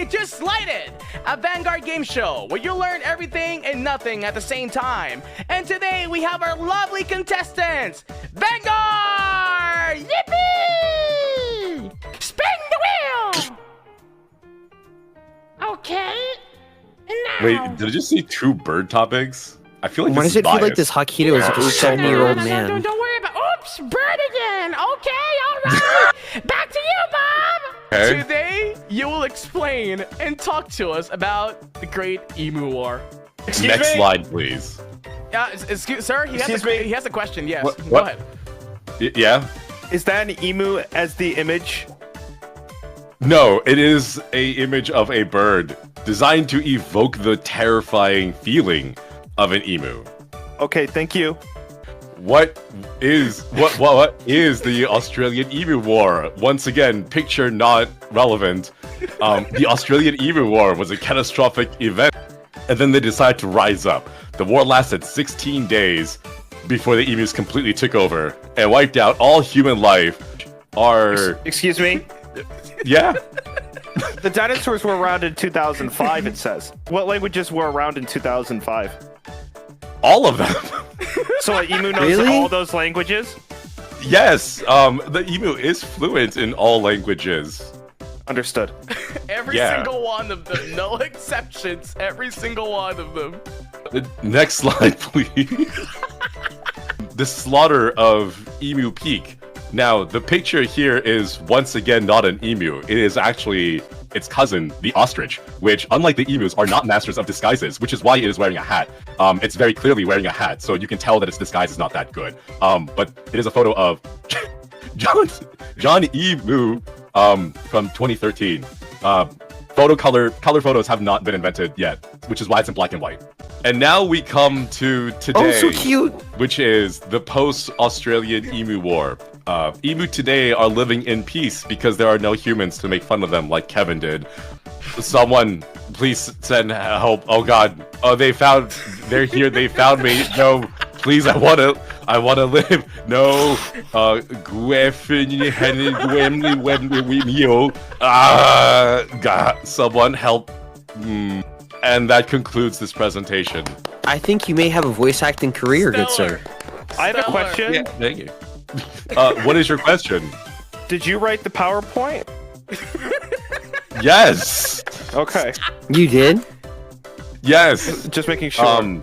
to Slighted, a Vanguard game show where you learn everything and nothing at the same time. And today we have our lovely contestants, Vanguard! Yippee! Spin the wheel! Okay. And now... Wait, did I just see 2 bird topics? I feel like Why this does it is feel like biased. this Hakito is like a 70-year-old man? Don't worry about... Oops, bird again. Okay, all right. Back to you, Bob. Okay. Today you will explain and talk to us about the Great Emu War. Next slide, please. Excuse, sir, he has a question, yes. What? Go ahead. Yeah? Is that an emu as the image? No, it is an image of a bird designed to evoke the terrifying feeling of an emu. Okay, thank you. What is the Australian Emu War? Once again, picture not relevant. The Australian Emu War was a catastrophic event, and then they decided to rise up. The war lasted 16 days before the emus completely took over and wiped out all human life. Excuse me? Yeah? The dinosaurs were around in 2005, it says. What languages were around in 2005? All of them. So an emu knows all those languages? Yes, the emu is fluent in all languages. Understood. Every single one of them, no exceptions. Every single one of them. Next slide, please. The slaughter of Emu Peak. Now, the picture here is once again not an emu. It is actually its cousin, the ostrich, which, unlike the emus, are not masters of disguises, which is why it is wearing a hat. It's very clearly wearing a hat, so you can tell that its disguise is not that good. But it is a photo of John Emu from 2013. Color photos have not been invented yet, which is why it's in black and white. And now we come to today, Oh, so cute! Which is the post-Australian Emu War. Emu today are living in peace because there are no humans to make fun of them like Kevin did. Someone, please send help. Oh god. Oh, they're here, they found me. No, please, I wanna live. No, God, someone help. And that concludes this presentation. I think you may have a voice acting career, good sir. I have a question. Yeah, thank you. What is your question? Did you write the PowerPoint? Yes. Okay. You did? Yes. Just making sure.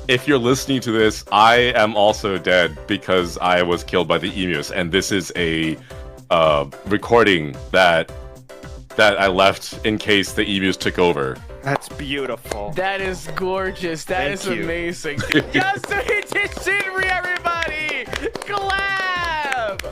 If you're listening to this, I am also dead because I was killed by the emus, and this is a recording that I left in case the emus took over. That's beautiful. That is gorgeous. That is amazing. Just to Shinri, everybody! Clap!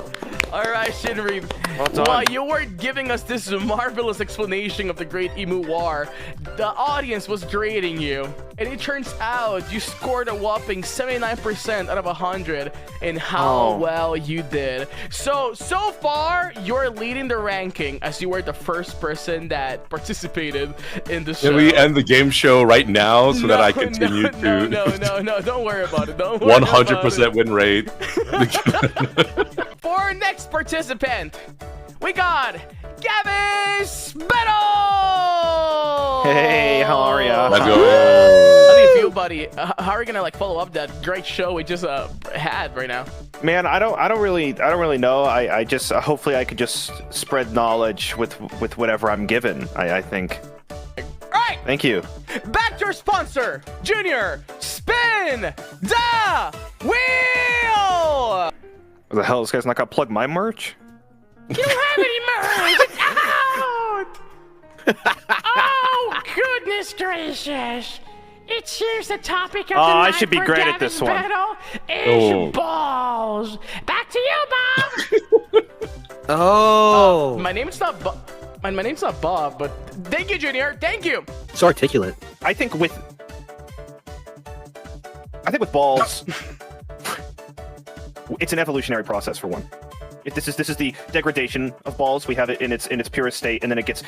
Alright, Shinri. Well done. While you were giving us this marvelous explanation of the Great Emu War, the audience was grading you. And it turns out you scored a whopping 79% out of 100 in how well you did. So far, you're leading the ranking as you were the first person that participated in the show. Can we end the game show right now so that I continue to... No, don't worry about it. Don't worry 100% win rate. For our next participant, we got Gavin Bettel! Hey, how are ya? Let's go. How do you feel, buddy? How are you gonna follow up that great show we just had right now? Man, I don't really know. I just hopefully I could just spread knowledge with whatever I'm given. I think. Right. Thank you. Back to our sponsor, Junior. Spin the wheel. What the hell? This guy's not gonna plug my merch? You don't have any merch. It's out. Oh, goodness gracious. Here's the topic of the night. I should be for great at Gavin's this one. battle is balls. Back to you, Bob. Oh. My name's not Bob, but thank you, Junior. Thank you. It's articulate. I think with balls, it's an evolutionary process for one. If this is the degradation of balls. We have it in its purest state, and then it gets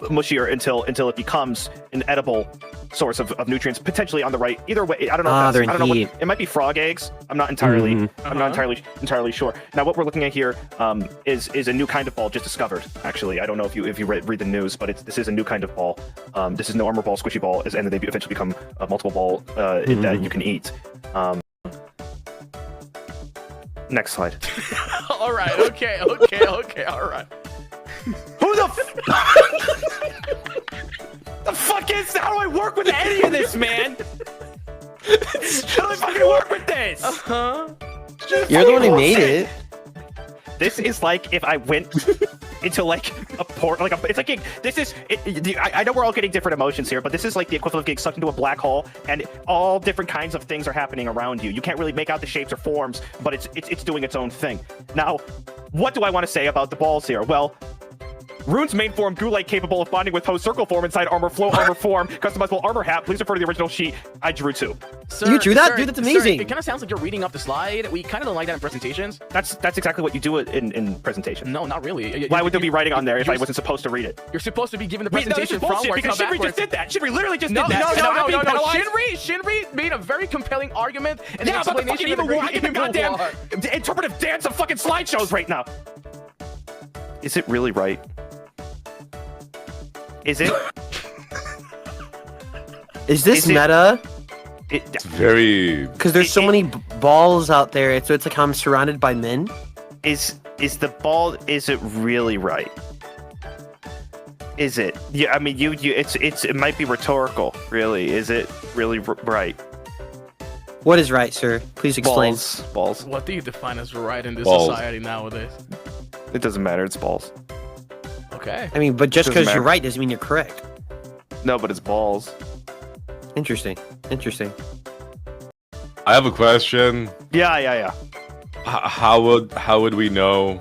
mushier until it becomes an edible source of nutrients, potentially on the right. Either way, I don't know. They're in I don't know heat. it might be frog eggs. I'm not entirely. I'm not entirely sure. Now, what we're looking at here is a new kind of ball just discovered. Actually, I don't know if you read the news, but this is a new kind of ball. This is no armor ball, squishy ball, and then they eventually become a multiple ball that you can eat. Next slide. All right. Okay. All right. Who the the fuck is? How do I work with any of this, man? How do I fucking work with this? You're the one who made it. This is like if I went into like a port, like it's like I know we're all getting different emotions here, but this is like the equivalent of getting sucked into a black hole, and all different kinds of things are happening around you. You can't really make out the shapes or forms, but it's doing its own thing. Now, what do I want to say about the balls here? Well, Rune's main form, Ghoulite, capable of bonding with host circle form inside armor flow armor form, customizable armor hat. Please refer to the original sheet I drew too. Sir, You drew that? sir, Dude, that's sir, amazing. it kind of sounds like you're reading off the slide. We kind of don't like that in presentations. That's exactly what you do in presentation. No, not really. Why would there be writing on there if I you're- wasn't supposed to read it? You're supposed to be given the Wait, no, this presentation is bullshit frontwards, because not Shinri just backwards. did that. Shinri literally just No, did that. no, and now no, I'm no, being no. penalized? Shinri made a very compelling argument in Yeah, the about the fucking explanation of the evil war. I great get the evil goddamn war. interpretive dance of fucking slideshows right now. Is it really right? Is it? Is this Is it- meta? It's very. Because there's so many balls out there. So it's like I'm surrounded by men. Is the ball? Is it really right? Is it? Yeah, I mean, it might be rhetorical. Really, is it really right? What is right, sir? Please explain. Balls. What do you define as right in this Balls. society nowadays? It doesn't matter. It's balls. Okay. I mean, but just Doesn't because you're matter. right doesn't mean you're correct. No, but it's balls. Interesting. Interesting. I have a question. Yeah. How would we know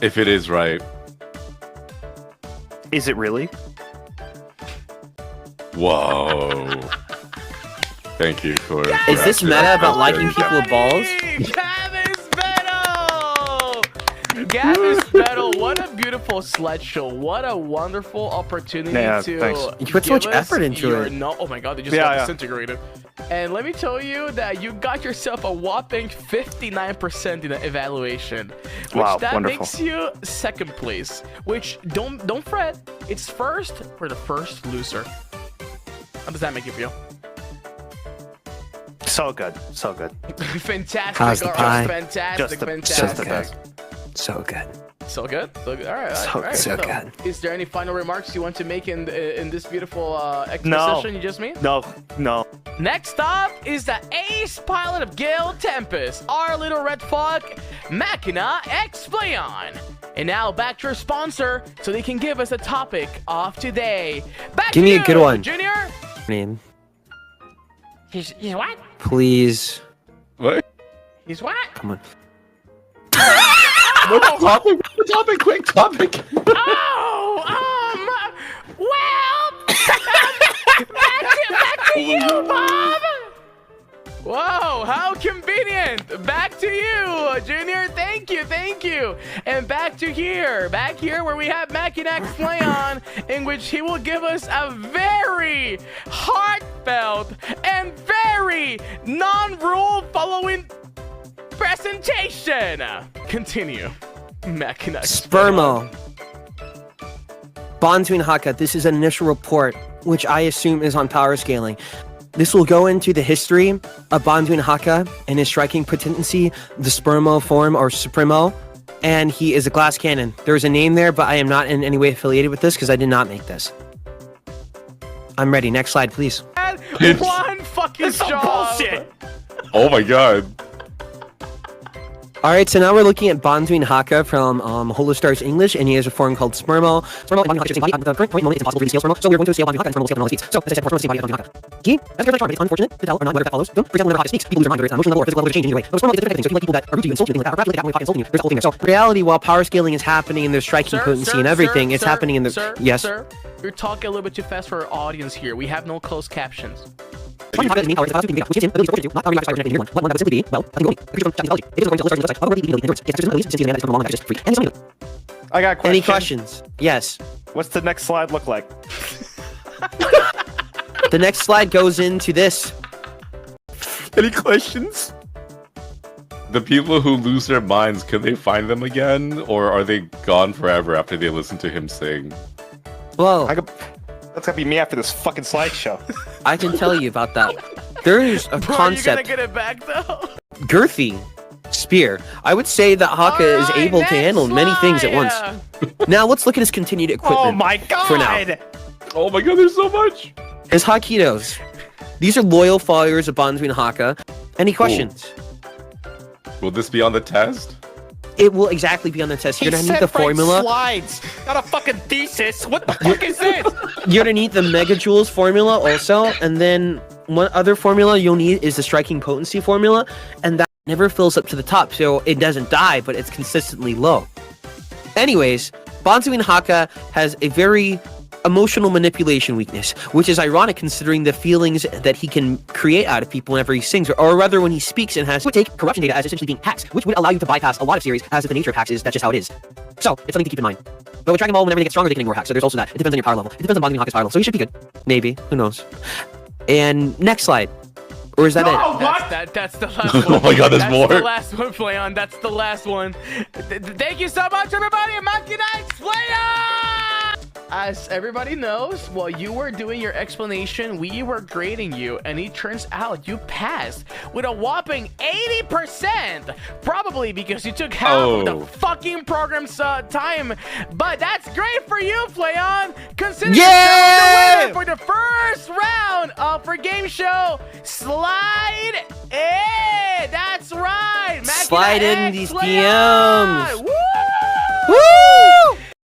if it is right? Is it really? Whoa. Thank you for. Is this meta about liking people with balls? Gavis Bettel! Gavis Bettel, what a beautiful slideshow. What a wonderful opportunity Yeah, to thanks. You put so much give us effort into your it. Oh my god, they just Yeah, got yeah. disintegrated. And let me tell you that you got yourself a whopping 59% in the evaluation. Which Wow, that wonderful. makes you second place. Which don't fret, it's first for the first loser. How does that make you feel? So good. So good. Fantastic. How's the all pie? right, fantastic, Just fantastic. the best. So good. So good. So good. All right. So all right. good. So So, good. is there any final remarks you want to make in this beautiful exposition you just made? No. Next up is the ace pilot of Gale Tempest, our little red fuck, Machina X Flayon. And now back to our sponsor, so they can give us a topic of today. Back Give to me a you, good one. Junior. Name. He's what? Please. What? He's what? Come on. What's the topic? What's the topic? Quick topic. Oh, well, back to you, Bob. Whoa, how convenient! Back to you, Junior. Thank you. And back here where we have Machinax Flayon, in which he will give us a very heartfelt and very non-rule following presentation. Continue, Machinax. Spermo. Banzoin Hakka. This is an initial report, which I assume is on power scaling. This will go into the history of Banzoin Hakka and his striking potency, the Spermo form or Supremo, and he is a glass cannon. There's a name there, but I am not in any way affiliated with this because I did not make this. I'm ready. Next slide, please. One fucking This is some job. bullshit. Oh my god. All right, so now we're looking at Banzoin Hakka from Holostars English, and he has a form called Spermo. Spermo and Banzoin Hakka share the same body. At the current point, normally it's impossible to really scale Spermo, so we're going to scale Banzoin Hakka, and Spermo will scale from all speeds. So, as I said before, Spermo is the same body as Banzoin Hakka. Key, as a character, it's unfortunate to tell or not whether that follows. For example, whenever Hakka speaks, people lose their mind, whether it's an emotional level or physical level, or change in any way. So Spermo is a different thing, so if you like people that are rude to you, insult you, things like that, or perhaps like that, when Hakka insulting you, there's a whole thing there. So, in reality, while power scaling is happening and there's striking potency and everything, it's happening in the... Yes? Sir, you're talking a little bit too fast for our audience here. We have no closed captions. Banzoin Hakka is the main power of the which gives him abilities to not power by one that would simply be, well, I think only. Creatures from Chinese mythology. It is according to All-Stars English, otherwise the endurance. Yes, there's abilities since he's a man that is from a long life, just free. And he's I got a question. Any questions? Yes. What's the next slide look like? The next slide goes into this. Any questions? The people who lose their minds, can they find them again? Or are they gone forever after they listen to him sing? Well, That's gonna be me after this fucking slideshow. I can tell you about that. There is a Bro, concept, you're gonna get it back though. girthy spear. I would say that Hakka is Alright, able to next handle many things at once. slide. Now let's look at his continued equipment. Oh my god! For now. Oh my god, there's so much! His Hakitos. These are loyal followers of Banzoin Hakka. Any questions? Will this be on the test? It will exactly be on the test. You're gonna need the formula. Slides, not a fucking thesis. What the fuck is this? You're gonna need the megajoules formula also, and then one other formula you'll need is the striking potency formula, and that never fills up to the top, so it doesn't die, but it's consistently low. Anyways, Banzoin Hakka has a very emotional manipulation weakness, which is ironic considering the feelings that he can create out of people whenever he sings, or rather when he speaks and would take corruption data as essentially being hacks, which would allow you to bypass a lot of series, as if the nature of hacks is that's just how it is. So, it's something to keep in mind. But with Dragon Ball, whenever they get stronger, they can get more hacks, so there's also that. It depends on your power level. It depends on Banzoin Hakka's power level, so you should be good. Maybe. Who knows? And next slide. Or is that it? That's the last one. Oh my god, there's That's more. the last one, Flayon. That's the last one. Thank you so much, everybody. Monkey Knights, Flayon! As everybody knows, while you were doing your explanation, we were grading you, and it turns out you passed with a whopping 80%. Probably because you took half of the fucking program's time. But that's great for you, Flayon. Consider yourself the winner for the first round of our game show. Slide in. That's right. Slide in these Flayon. DMs. Woo! Woo!